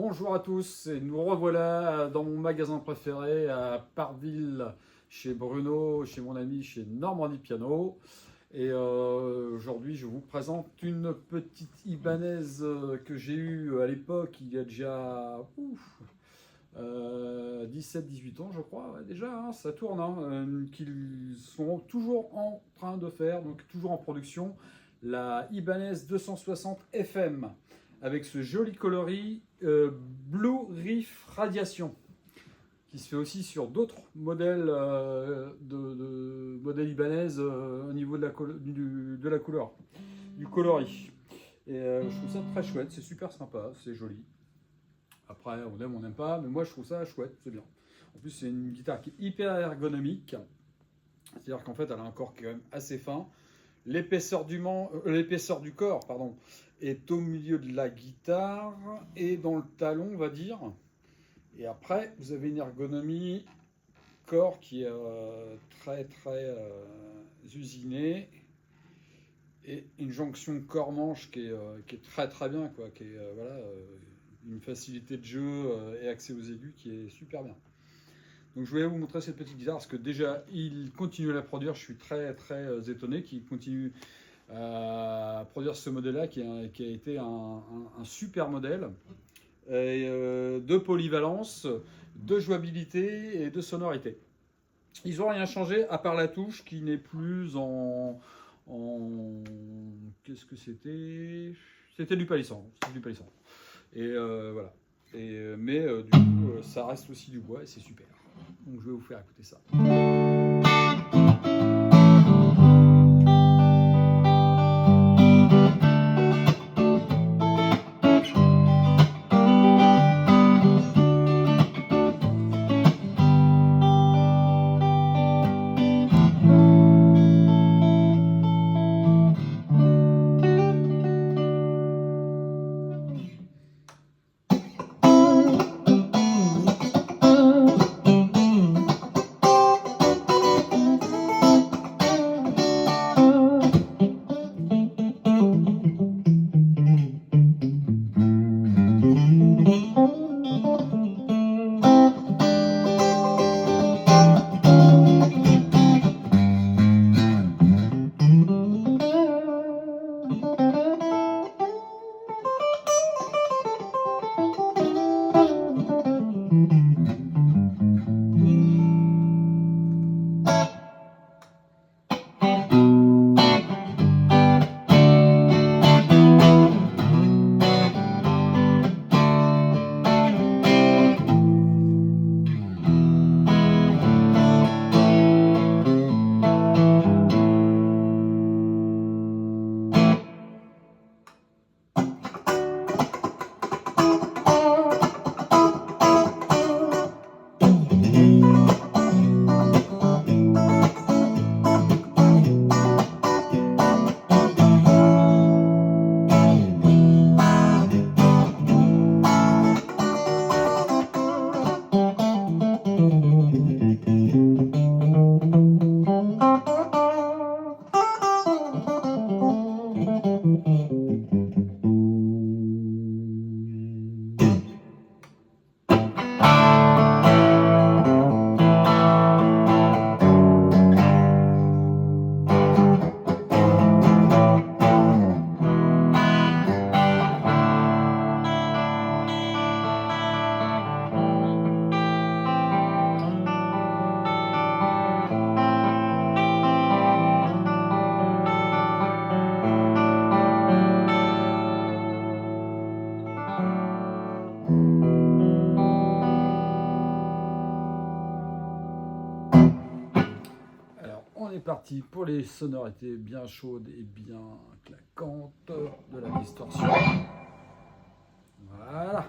Bonjour à tous, et nous revoilà dans mon magasin préféré à Parville, chez Bruno, chez mon ami, chez Normandie Piano. Et aujourd'hui, je vous présente une petite Ibanez que j'ai eue à l'époque, il y a déjà 17-18 ans, je crois, ouais, déjà, hein, ça tourne, hein, qu'ils sont toujours en train de faire, donc toujours en production, la Ibanez 260 FM, avec ce joli coloris Blue Reef Radiation, qui se fait aussi sur d'autres modèles modèles Ibanez au niveau de la couleur, du coloris. Et je trouve ça très chouette, c'est super sympa, c'est joli. Après, on aime, on n'aime pas, mais moi je trouve ça chouette, c'est bien. En plus, c'est une guitare qui est hyper ergonomique, c'est-à-dire qu'en fait, elle a un corps qui est quand même assez fin. L'épaisseur du corps, pardon, est au milieu de la guitare et dans le talon, on va dire. Et après, vous avez une ergonomie corps qui est très usinée et une jonction corps-manche qui est très bien, quoi, qui est voilà, une facilité de jeu et accès aux aigus qui est super bien. Donc je voulais vous montrer cette petite guitare parce que déjà il continue à la produire, je suis très étonné qu'il continue à produire ce modèle-là qui a été un super modèle et, de polyvalence, de jouabilité et de sonorité. Ils n'ont rien changé à part la touche qui n'est plus en qu'est-ce que c'était? C'était du palissandre. Et voilà. Mais du coup, ça reste aussi du bois et c'est super. Donc je vais vous faire écouter ça. On est parti pour les sonorités bien chaudes et bien claquantes de la distorsion. Voilà.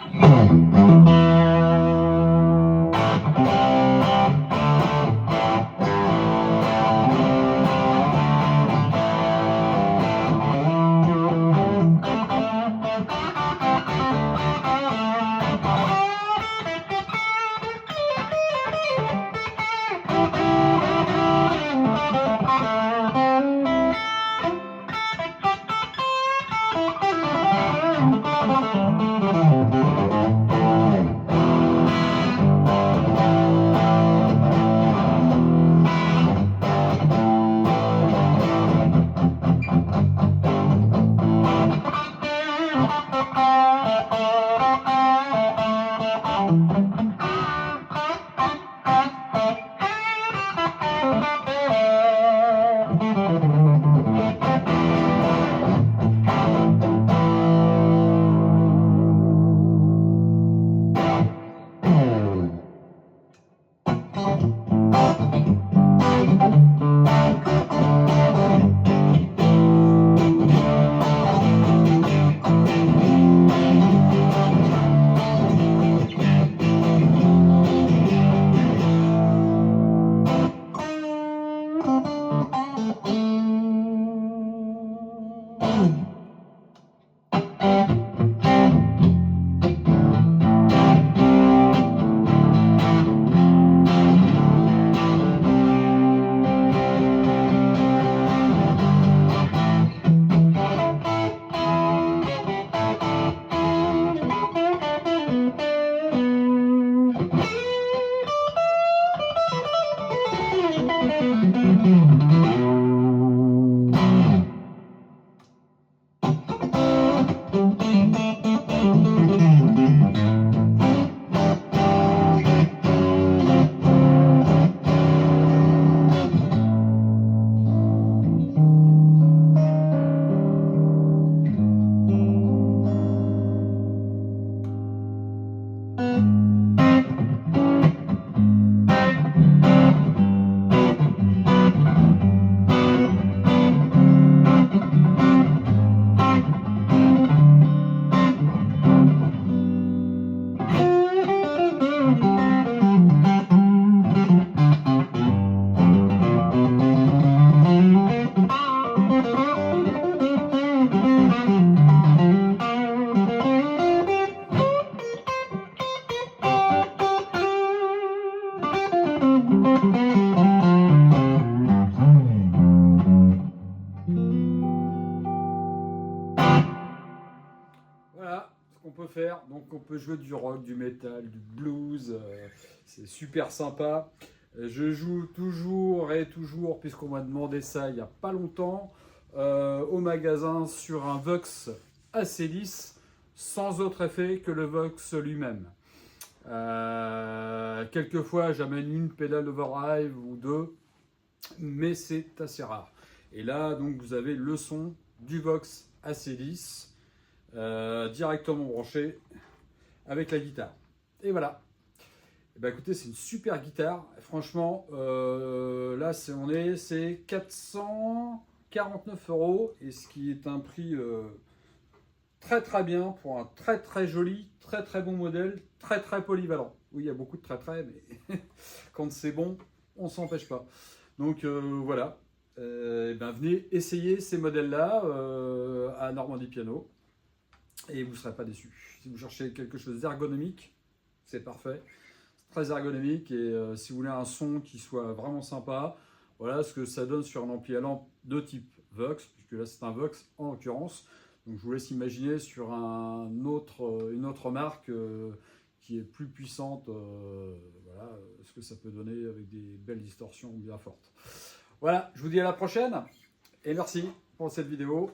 jouer du rock, du metal, du blues, c'est super sympa. Je joue toujours et toujours, puisqu'on m'a demandé ça il n'y a pas longtemps, au magasin sur un Vox assez lisse, sans autre effet que le Vox lui-même. Quelquefois, j'amène une pédale overdrive ou deux, mais c'est assez rare. Et là, donc, vous avez le son du Vox assez lisse, directement branché avec la guitare. Et voilà. Et bah, écoutez, c'est une super guitare. Franchement, là, c'est 449 €, et ce qui est un prix très très bien pour un très très joli, très très bon modèle, très très polyvalent. Oui, il y a beaucoup de très très, mais quand c'est bon, on s'en empêche pas. Donc voilà, ben, venez essayer ces modèles-là à Normandie Piano et vous ne serez pas déçus. Si vous cherchez quelque chose d'ergonomique, c'est parfait. C'est très ergonomique, et si vous voulez un son qui soit vraiment sympa, voilà ce que ça donne sur un ampli à lampe de type Vox, puisque là c'est un Vox en l'occurrence. Donc je vous laisse imaginer sur une autre marque qui est plus puissante, voilà, ce que ça peut donner avec des belles distorsions bien fortes. Voilà, je vous dis à la prochaine et merci pour cette vidéo.